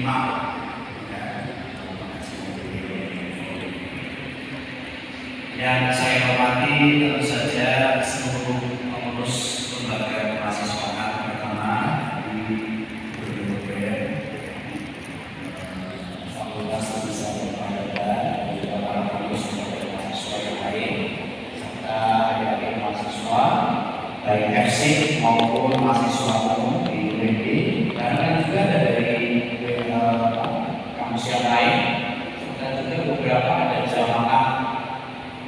menyimak ya, yang saya hormati tentu saja seluruh pengurus lembaga kemahasiswaan pertama di UPN, Fakultas Ilmu Pengetahuan, dan juga para pengurus lembaga mahasiswa yang lain, serta adik-adik mahasiswa baik FSIP maupun mahasiswa umum di UNB, dan juga ada dari kampus yang lain, dan juga beberapa ada jamaah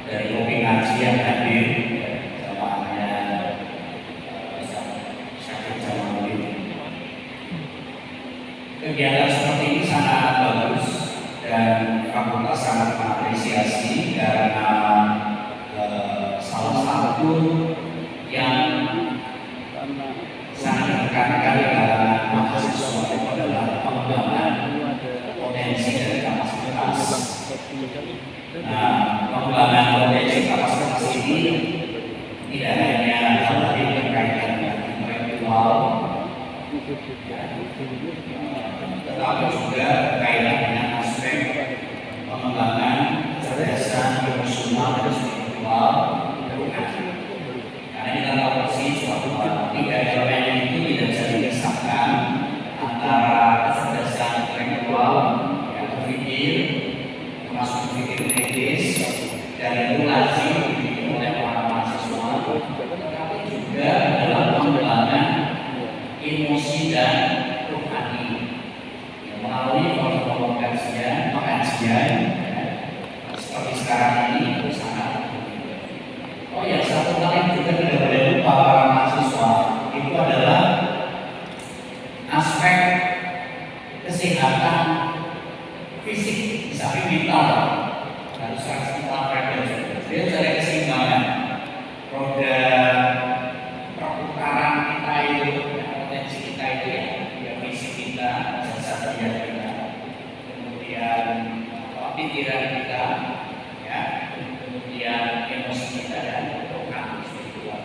dari kopi ngaji yang hadir, jamaahnya Syakir Jamaludin. Kegiatan seperti ini sangat bagus dan fakultas sangat mengapresiasi karena salah satu yang sangat ditekankan di kalangan mahasiswa itu adalah pengembangan potensi dari kapasitas. Nah, pengembangan potensi kapasitas ini tidak hanya hal yang berkaitan dengan intelektual, tetapi juga berkaitan dengan aspek pengembangan kecerdasan emosional dan spiritual. Karena kita tahu persis bahwa tiga elemen itu tidak bisa dipisahkan antara kecerdasan intelektual, yang berpikir, termasuk berpikir kritis, dan itu lazim dimiliki oleh para mahasiswa, tetapi juga dalam pengembangan emosi dan rohani yang melalui forum-forum pengajian seperti sekarang ini itu sangat. Oh ya, satu hal yang juga tidak boleh lupa para mahasiswa itu adalah aspek kesehatan fisik, sampai mental, harus kita prevensi. Dia cari keseimbangan, roda perputaran kita itu, potensi kita itu ya fisik kita, jasad kita, kemudian pikiran kita, ya, kemudian emosi kita dan rohani spiritual.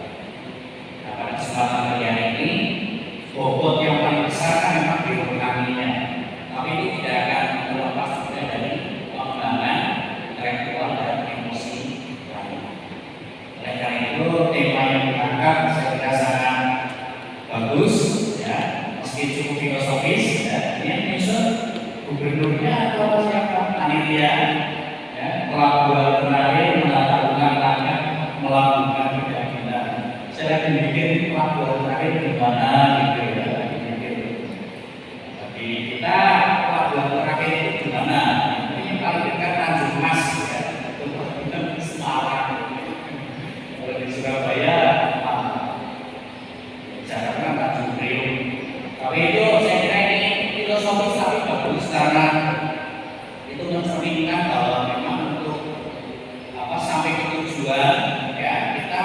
Nah, pada kesempatan kalian ini, bobot yang paling besar kan memang di rohaninya, tapi ini tidak akan terlepas juga dari pengembangan intelektual dan emosi lain. Oleh karena itu, tema yang diangkat saya kira sangat bagus, ya, meski cukup filosofis. Ya, ini yang nyusun gubernurnya atau siapa? Panitia, ya, pelabuhan terakhir melakukan langkah melakukan keyakinan. Saya akan bikin pelabuhan terakhir di mana gitu ya. Tapi kita pelabuhan terakhir itu di mana? Ini paling dekat Tanjung Mas, ya, pelabuhan Semarang. Kalau di Surabaya, Jakarta Tanjung Priok. Tapi itu saya kira ini filosofis tapi bagus karena itu mencerminkan bahwa memang untuk sampai ke tujuan, ya, kita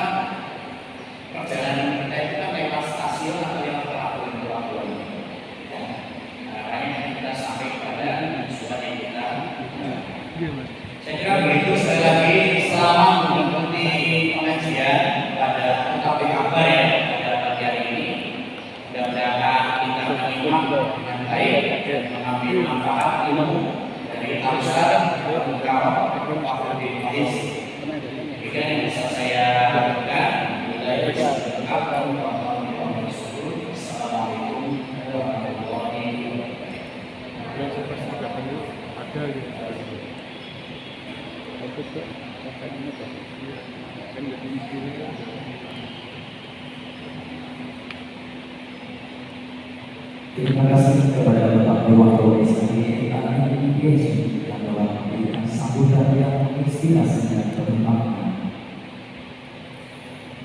perjalanan kita itu kan lewat stasiun atau lewat pelabuhan ya. Karena kita sampai pada tujuan yang kita. Saya kira begitu. Sekali lagi selamat mengikuti pengajian pada topik kabar ya pada pagi hari ini. Mudah-mudahan kita menyimak dengan baik dan mengambil manfaat ilmu dari Al-Ustaz Fakhruddin Faiz. Demikian yang bisa saya lakukan. Assalamualaikum warahmatullahi Terima kasih kepada Bapak Dewan Komisari Yesus yang telah memberikan sambutan yang menginspirasi dan bermanfaat.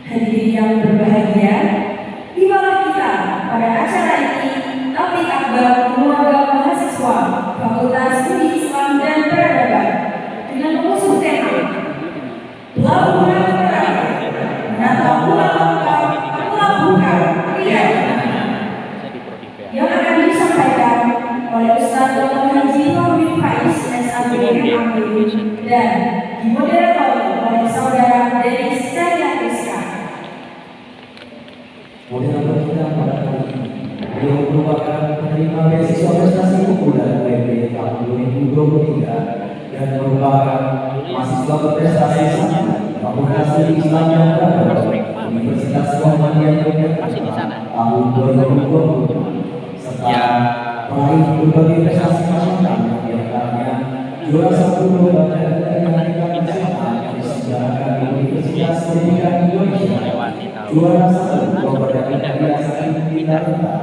Hadirin yang berbahagia, tibalah kita pada acara ini topik akbar keluarga mahasiswa Fakultas Studi Islam dan Peradaban dengan mengusung tema Pelabuhan Terakhir Menata Pulau Lengkap Pelabuhan Keyakinan yang akan disampaikan oleh Ustaz Dr. Haji Fakhruddin Faiz SAB dan dimoderatori oleh Saudara Denis Cahya Rizka. Moderator kita pada kali ini, beliau merupakan penerima beasiswa prestasi unggulan berprestasi sangat Fakultas Islam yang beragam Universitas Muhammadiyah Yogyakarta tahun 2020 serta meraih berbagai prestasi nasional yang diantaranya juara 1 lomba dari tingkat nasional yang diselenggarakan di Universitas Pendidikan Indonesia, juara 1 lomba dari yayasan Bina Renta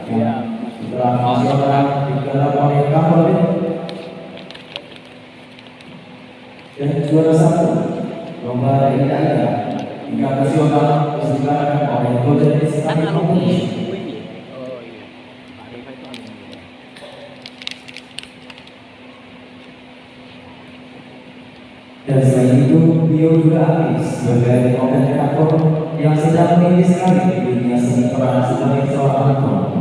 yang telah digelar oleh Kapolri, dan juara 1 lomba dari daerah tingkat nasional diselenggarakan oleh Golden Islamic Foundation. Dan selain itu, beliau juga aktif sebagai komentator yang sedang mengintis sekali di dunia seni peran sebagai seorang aktor.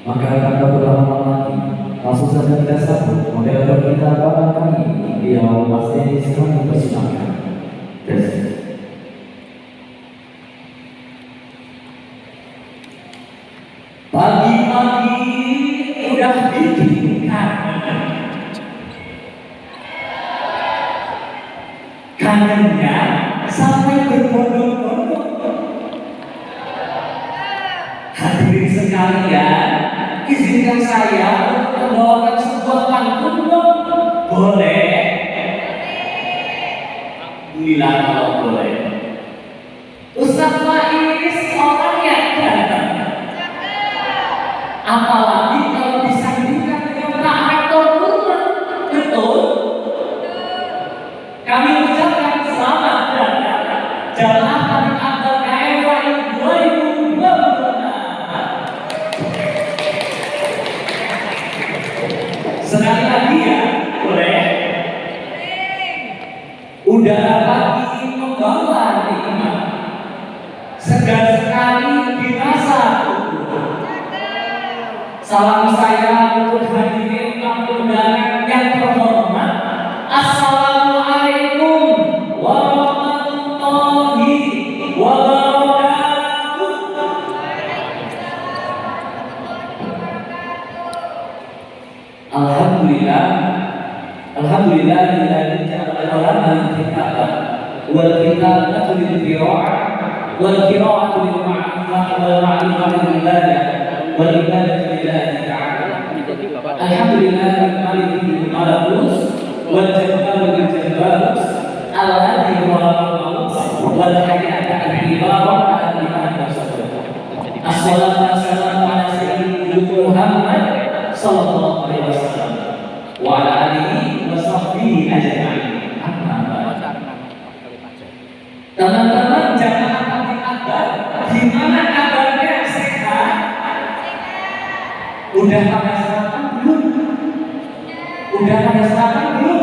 Maka tanpa berlama-lama lagi, langsung saja kita sambut moderator kita pada kali ini, beliau Mas Denny sekali persilakan. Pagi-pagi udah ditingkat, kangennya sampai berbondong-bondong. Hadirin sekalian, izinkan saya untuk membawakan sebuah pantun dong. Boleh? Alhamdulillah kalau boleh. Ustaz Faiz orang yang ganteng, apalagi kalau disandingkan dengan Pak Rektor Unpad. Betul? Kami ucapkan selamat datang jamaah tabligh akbar KFAI 2026. Sekali lagi ya, boleh? Udara pagi membawa nikmat, segar sekali dirasa tubuh. Salam saya untuk hadirin tamu undangan yang terhormat. Assalamualaikum warahmatullahi wabarakatuh. Alhamdulillah, alhamdulillah alladzi ja'ala al-Qur'ana al-kitabah wal kitabatu lil-qira'ah wal qira'atu lil-ma'rifah wal ma'rifatu lil-ibadah wal ibadatu lillahi ta'ala. Alhamdulillah al-maliki al-malakut wal jabbaru al-jabbarut alladzi khalaqa al-maut wal hayata al-ibarah al-iman was-sabr. Assalatu wassalamu ala sayyidina Muhammad sallallahu alaihi wasallam wa ala alihi wa sahbihi ajma'in. Teman-teman jamaah tabligh akbar, gimana kabarnya? Sehat? Udah pada sarapan belum? Udah pada sarapan belum?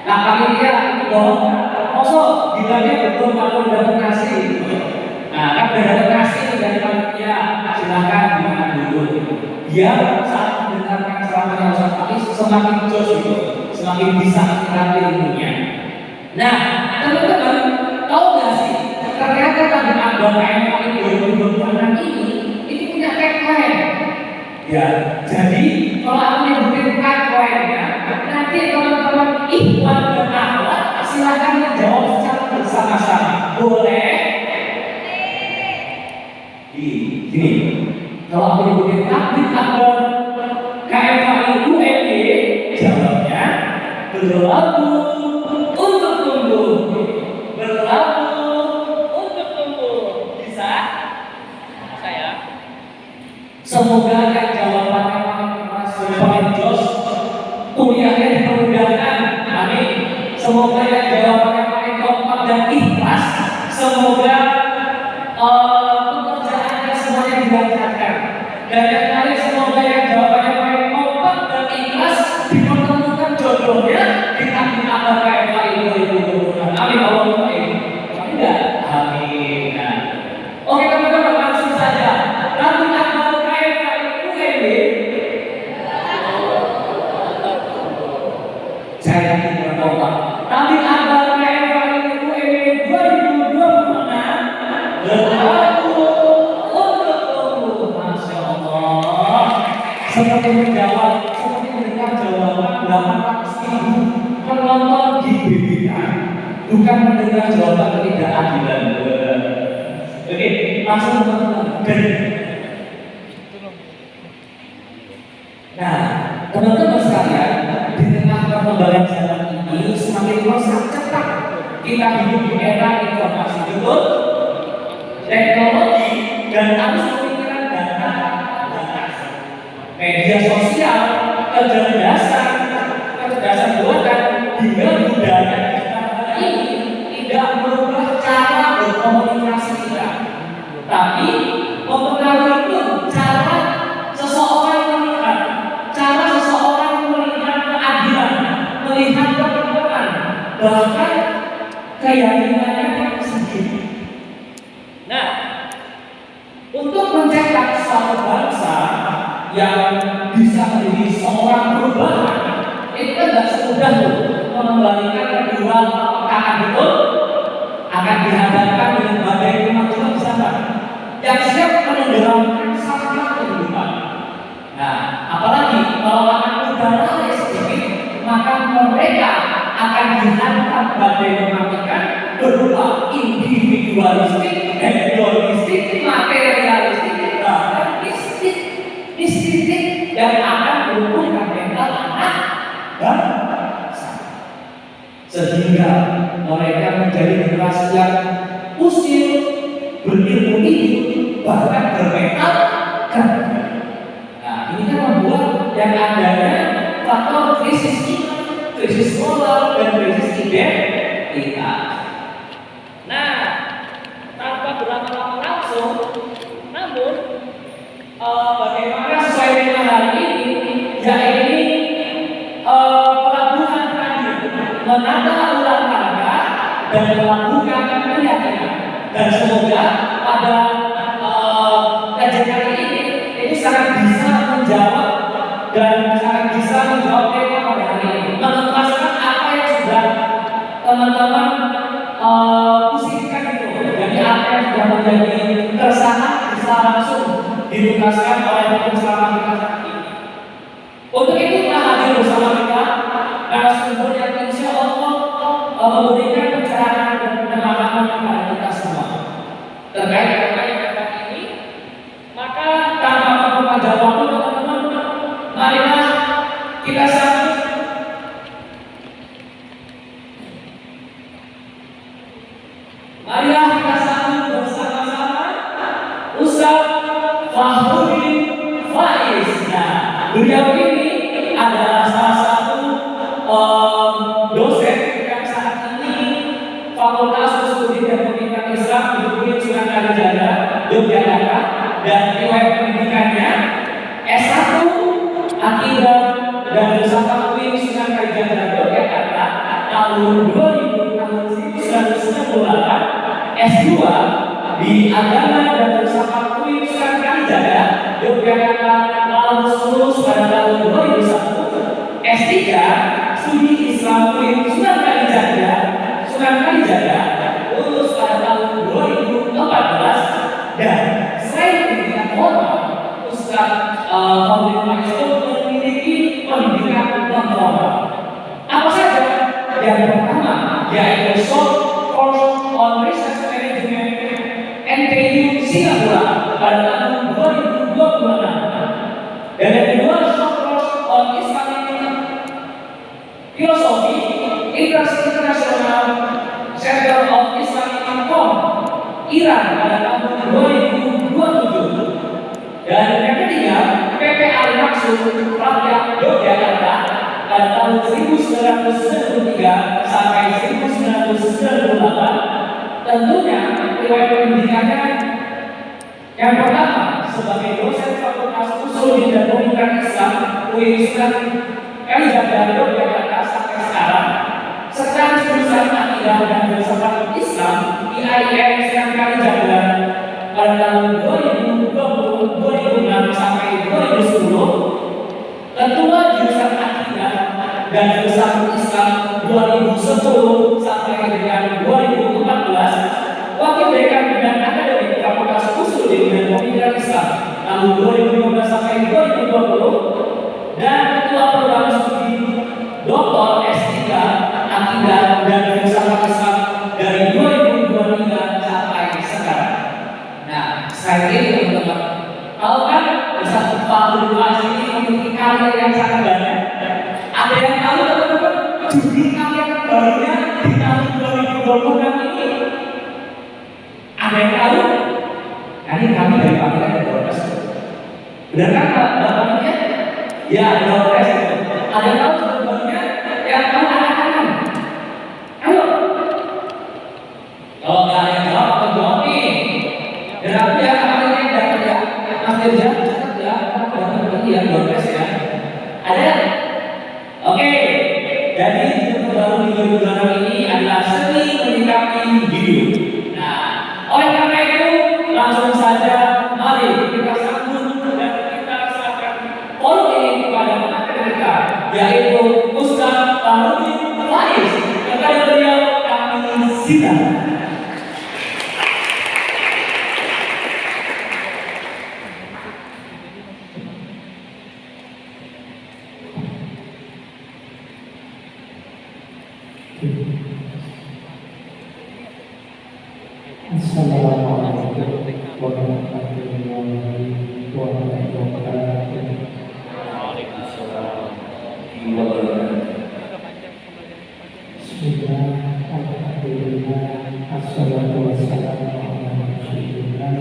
Nah, panitia bohong, kosong, bilangnya betul kalau udah terkasih. Nah, kan udah terkasih dari panitia, silakan dimakan dulu. Biar saat mendengarkan ceramahnya Ustaz Faiz semakin jos gitu, semakin bisa mengerti ilmunya. Nah, teman-teman, tahu nggak sih? Ternyata tabligh akbar KFAI 2026 ini punya tagline. Ya, jadi kalau aku nyebutin tagline-nya, nanti teman-teman ikhwan dan akhwat silakan menjawab secara bersama-sama. Boleh? Gini, kalau aku nyebutin tabligh akbar KFAI UMY, jawabnya berlaku untuk tumbuh, berlaku untuk tumbuh. Bisa? Saya? Semoga yang jawabannya paling jos, kuliahnya dipermudahkan. Amin. Semoga yang jawabannya paling kompak dan ikhlas. Semoga pekerjaannya semuanya dilancarkan. Dan yang lain semoga yang jawabannya paling kompak dan ikhlas dipertemukan jodohnya di tabligh akbar KFAI 2026. Amin. Allahumma amin. Tidak? Amin. Nah. Oke teman-teman, langsung saja. Tabligh akbar KFAI UMY. Saya tidak kompak. Tabligh akbar KFAI UMY 2026 berlaku untuk tumbuh. Masya Allah. Seperti menjawab, seperti mendengar jawaban 800.000 bukan mendengar jawaban ketidakadilan. Oke, langsung teman-teman. Nah, teman-teman sekalian, di tengah perkembangan zaman ini semakin merosot cepat. Kita hidup di era informasi, betul? Teknologi dan arus pemikiran data, media sosial, kecerdasan buatan hingga budaya kita ini tidak merubah cara berkomunikasi kita, tapi mempengaruhi pun cara seseorang melihat keadilan, melihat kebenaran, bahkan keyakinannya sendiri. Nah, untuk mencetak suatu bangsa yang bisa menjadi seorang perubahan, itu kan tidak semudah loh mengembalikan kedua kepekaan, betul? Akan dihadapkan dengan badai kemajuan bersama yang siap menenggelamkan sampah kehidupan. Nah, apalagi kalau anak muda lalai sedikit, maka mereka akan dihantam badai mematikan berupa individualistik, hedonistik, materialistik, bahkan mistik yang akan meruntuhkan mental anak bangsa, sehingga mereka menjadi generasi yang usil, berilmu tinggi, bahkan bermental gagah. Nah, ini kan membuat yang adanya faktor krisis iman, krisis moral, dan krisis identitas. Nah, tanpa berlama-lama langsung, namun bagaimana sesuai dengan hal ini, yaitu pelabuhan terakhir menata ulang harga dan melakukan keyakinan. Dan semoga pada kajian kali ini sangat bisa menjawab tema pada hari ini, menuntaskan apa yang sudah teman-teman pusingkan itu. Jadi apa yang sudah menjadi keresahan bisa langsung dituntaskan oleh bersama kita saat ini. Untuk itu kita hadir bersama kita narasumber yang insya Allah memberikan pencerahan dan pemahaman kepada kita semua terkait dengan yang ini. Maka tanpa memperpanjang waktu, teman-teman, marilah kita sambut bersama-sama Ustaz Fahrudin Faiz. Nah, beliau ini adalah salah satu dosen yang saat ini Fakultas Studi dan Pendidikan Islam di UIN Sunan Kalijaga, Yogyakarta, dan riwayat pendidikannya S1 Akidah dan Filsafat UIN Sunan Kalijaga, Yogyakarta tahun 1998, S2 di Agama dan Filsafat UIN Sunan Kalijaga, Yogyakarta lalu lulus pada tahun 2001, S3 Studi Islam UIN Sunan Kalijaga, lulus pada tahun 2014, dan selain pendidikan formal, Ustaz Fahrudin Faiz memiliki pendidikan non formal. Apa saja? Yang pertama yaitu Short Course on Research Management NTU Singapura pada tahun 2026, dan yang kedua Short Course on Islamic Philosophy International Center of Islamic Thought Iran pada tahun 2027, dan yang ketiga PP Al-Maksud Rakyat Yogyakarta pada tahun 1993 sampai 1998. Tentunya riwayat pendidikannya yang pertama sebagai dosen Fakultas Usul dan Pendidikan Islam UIN Sunan Kalijaga Yogyakarta sampai sekarang, serta jurusan Akidah dan Filsafat Islam IAIN Sunan Kalijaga pada tahun 2006 sampai 2010, ketua jurusan Akidah dan Filsafat Islam 2010 sampai dengan 2014, wakil dekan bidang akademik Fakultas Usul dan Pendidikan Islam tahun 2015 sampai 2020, dan ketua program studi Dr. S3 Akidah dan Filsafat Islam teman-teman. Tahu kan di satu fakultas ini memiliki karya yang sangat banyak. Ada yang tahu teman-teman judul karya barunya di tahun 2026 ini? Ada yang tahu? Nanti kami dari panitia ada Dolores. Benar kan Bapak? Ya, Dolores. Ada yang tahu judul barunya? Yang tahu anak-anak. Ayo. Kalau nggak ada yang jawab, aku jawab nih. Berarti ya, kalian yang dapat ya, Mas Dirja, catat ya, dapat lagi ya, Dolores ya. Ada? Oke. Jadi judul baru di 2026 ini adalah seni menyikapi video. Nah, oleh karena itu langsung saja mari kita sambut dan kita serahkan forum ini kepada pengantin kita, yaitu Ustaz Farudin Faiz. Kepada beliau kami silakan. Assalamualaikum warahmatullahi wabarakatuh. Bismillah, alhamdulillah, assalatu wassalamu ala rasulillah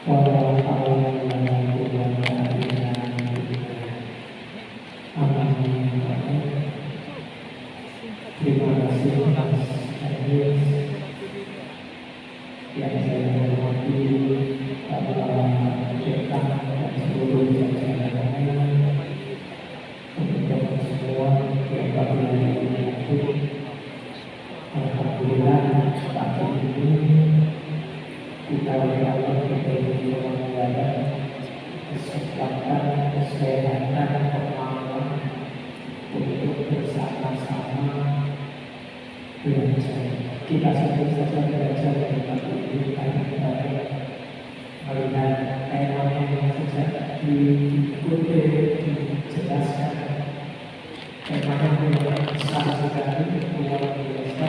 wa ala alihi wa sahbihi. Terima kasih atas hadis yang saya hormati para cetak dan seluruh jajaran untuk semua yang berada di itu. Alhamdulillah pagi ini kita berharap diberi kemudahan, kesempatan, kesehatan, kemampuan untuk bersama-sama belajar. Kita sebut saja belajar dari batu ini kita melihat tema yang sejak diikuti dijelaskan. Tema yang besar sekali, luar biasa.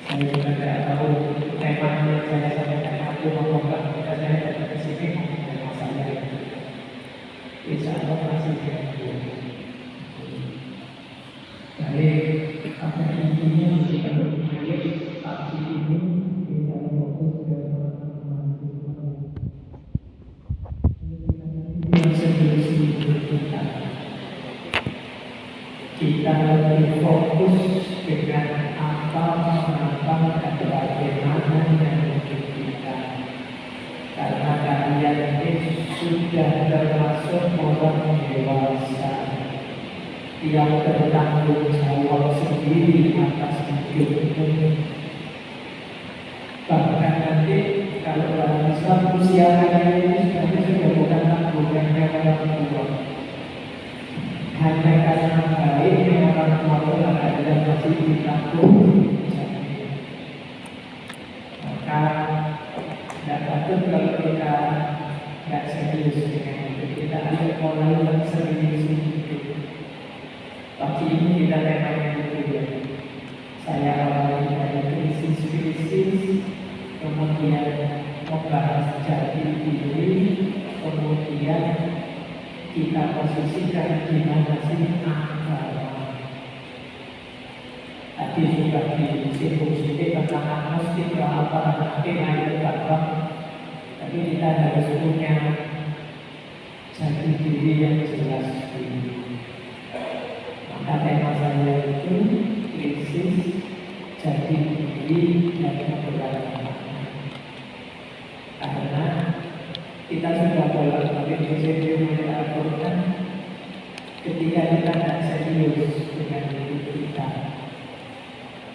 Saya juga tidak tahu tema yang saya sampaikan aku apakah saya dapat ke sini tema saya itu. Insya Allah masih baik, apa intinya kita berpikir pagi ini kita fokus ke solusi kita lebih fokus dengan apa, mengapa, dan bagaimana yang mungkin kita, karena kalian ini sudah termasuk orang dewasa yang bertanggung jawab sendiri atas hidupnya. Bahkan nanti kalau dalam Islam usia kalian ini sebenarnya sudah bukan tanggungannya orang tua. Hanya karena baiknya orang tua adalah masih ditanggung. Maka tidak patut kalau kita tidak serius dengan itu. Kita harus mulai yang serius itu. Pagi ini kita memang itu ya. Saya awali dari krisis-krisis, kemudian membahas jati diri, kemudian kita posisikan di mana sih agama. Tadi sudah disinggung tentang agnostik apa hakim ayat bahwa tapi kita harus punya jati diri yang jelas dulu. Maka tema saya itu krisis jati diri dan keberagaman. Karena kita sudah bolak-balik disebut oleh Al-Quran, ketika kita tidak serius dengan hidup kita.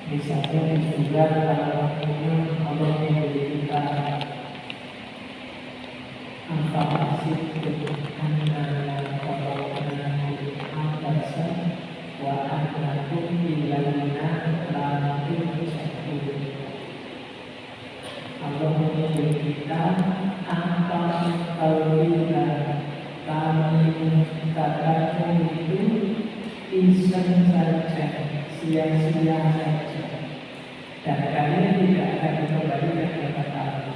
Misalnya di surat Al-Quran Allah memberi kita apa-apa dengan wa annakum ilana lakum syahidun. Allah menyebut kita apa kalau kita kami katakan itu iseng saja, sia-sia saja, dan kalian tidak akan kembali kepada kami.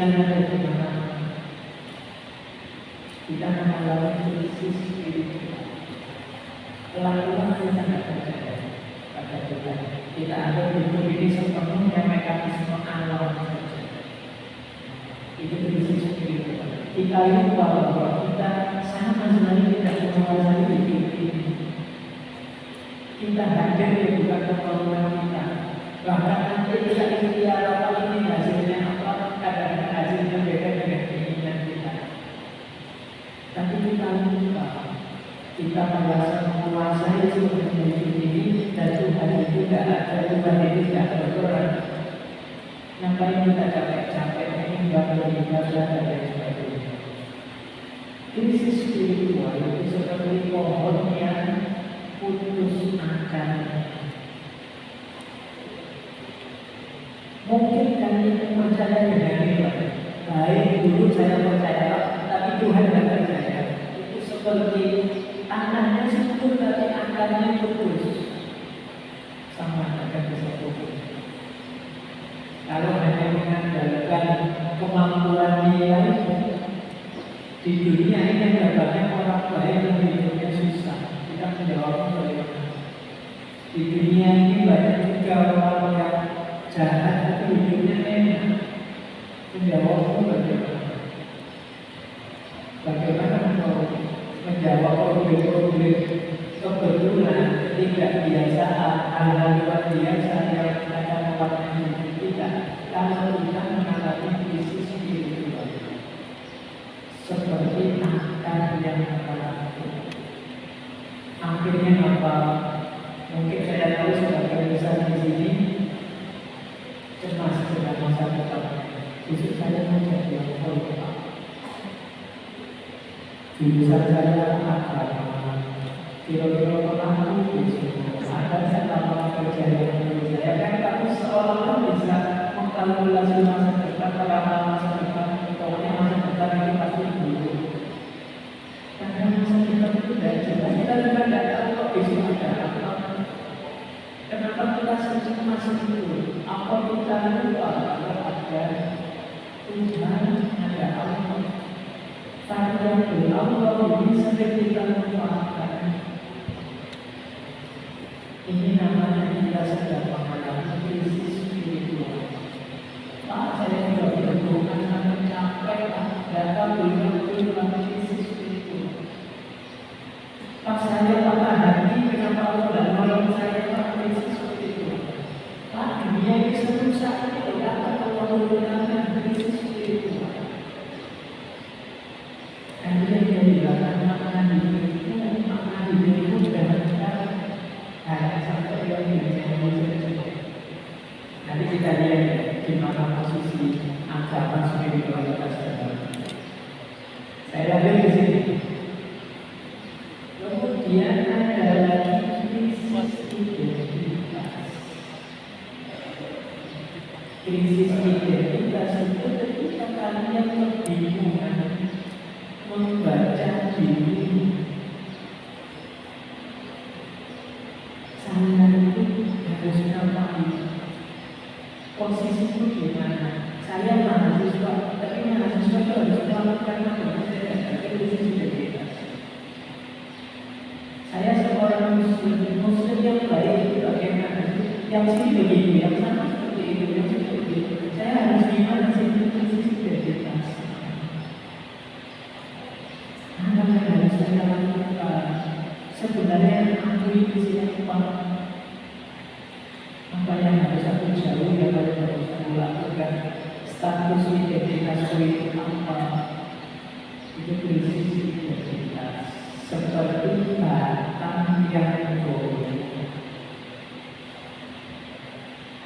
kemiskinan ada di mana-mana. Kita mengalami krisis spiritual. Pelan-pelan kita tidak percaya pada Tuhan. Kita ada hidup ini sepenuhnya mekanisme alam saja. Itu krisis spiritual. Kita lupa bahwa kita sama sekali tidak menguasai hidup ini. Kita hadir bukan kemauan kita. Bahkan nanti kita ikhtiar apa ini hasilnya apa, kadang-kadang hasilnya beda dengan keinginan kita. Tapi kita lupa, kita merasa menguasai seluruh hidup ini dan Tuhan itu tidak ada, Tuhan itu tidak berperan. Ngapain kita capek-capek meninggal beribadah dan lain sebagainya. Krisis spiritual itu seperti pohon yang putus akarnya. Mungkin kalian percaya dengan Tuhan. Baik, dulu saya percaya, tapi Tuhan tidak percaya. Itu seperti tanahnya subur tapi akarnya putus. Sama akan bisa putus. Kalau hanya mengandalkan kemampuan dia di dunia ini ada banyak orang baik yang hidupnya susah. Kita menjawab bagaimana? Di dunia ini banyak juga orang yang jahat tapi hidupnya enak. Menjawab bagaimana? Bagaimana menjawab problem-problem kebetulan ketidakbiasaan hal-hal luar biasa yang akan mewarnai hidup kita kalau kita mengalami krisis spiritual seperti akar yang rapuh. Akhirnya apa? Mungkin saya tahu sebagai besar di sini cemas dengan masa depan. Justru saya menjadi yang politik. Jurusan saya agama. Kira-kira pernah ada saya kerja yang menurut saya kan tapi seolah-olah bisa mengkalkulasi masa depan, karena masa depan pokoknya masa depan ini pasti buruk. Karena masa depan itu tidak jelas, kita juga tidak tahu kok besok ada apa. Kenapa kita secemas itu? Apa kita lupa kalau ada Tuhan, ada Allah? Variabel Allah ini sering kita lupakan. Ini namanya kita sedang mengalami krisis spiritual. Pak, saya juga berhubungan dengan capek, data belum krisis spiritual. Pak, saya patah hati, kenapa Allah tidak nolong saya krisis spiritual? Pak, dunia ini serusak ini, kenapa Allah menggunakan krisis spiritual? Akhirnya dia bilang, makna hidup itu dan hanya sampai dia nanti kita lihat di mana posisi anggapan spiritualitas saya ambil di sini. Kemudian ada lagi krisis identitas. Krisis identitas itu ketika kalian kebingungan membaca diri. Saya itu harus ngapain? Posisiku di mana? Saya mahasiswa, tapi mahasiswa itu harus melakukan apa? Saya krisis identitas. Saya seorang muslim yang baik itu bagaimana? Yang sini begitu, yang sana seperti itu, yang sini begitu. Saya harus gimana sih krisis identitas? Apa yang harus saya lakukan? Sebenarnya aku ini siapa? Apa yang harus aku jauhi, apa yang harus aku lakukan? Status identitasku itu apa? Itu krisis identitas. Seperti batang yang goyang.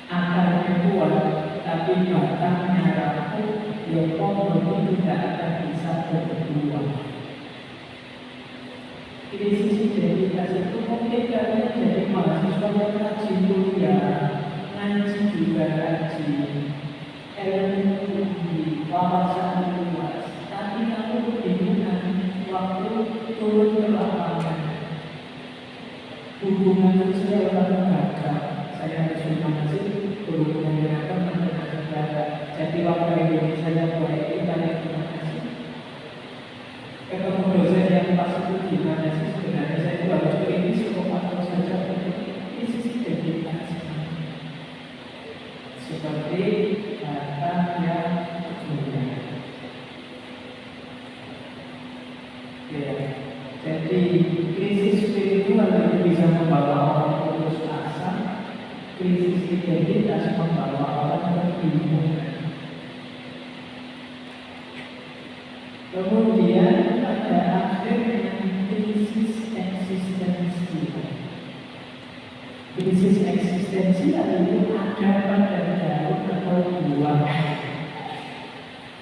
Akarnya kuat, tapi batangnya rapuh. Ya pohon itu tidak akan bisa berbuah. Krisis identitas itu mungkin kalian jadi mahasiswa yang rajin kuliah, ngaji juga rajin, ilmu tinggi, wawasan luas, tapi kamu kebingungan waktu turun ke lapangan. Hubungan sosial kamu gagal, saya harus mengaji, berhubungan dengan teman, dengan saudara, jadi Jadi waktu Indonesia yang baik itu banyak terima kasih. Ketemu dosen yang pas itu gimana sih sebenarnya saya itu harus ke ini atau saja ini sisi dedikasi. Seperti kata yang mulia. Ya, jadi krisis spiritual itu bisa membawa orang putus asa, krisis identitas membawa orang kebingungan. Kemudian pada akhirnya krisis eksistensi. Krisis eksistensial itu ada pada daun atau buah.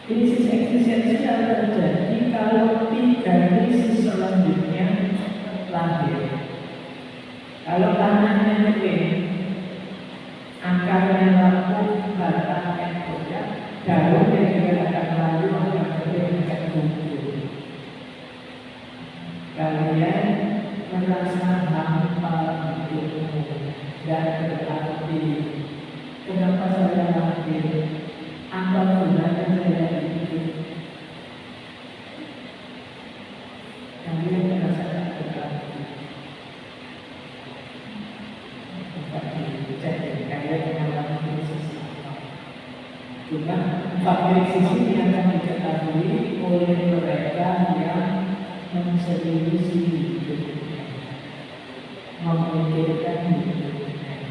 Krisis eksistensial terjadi kalau 3 krisis selanjutnya lahir. Kalau tanahnya kering, akarnya rapuh, batangnya koyak, daunnya juga akan layu, akan kering, akan gugur. Kalian merasa hampa hidupmu dan berarti kenapa saya lahir? Apa gunanya saya hidup? Kalian merasa tak berarti. Jadi kalian mengalami krisis apa? Cuma 4 krisis ini akan diketahui oleh mereka yang menseriusi hidupnya, memikirkan hidup.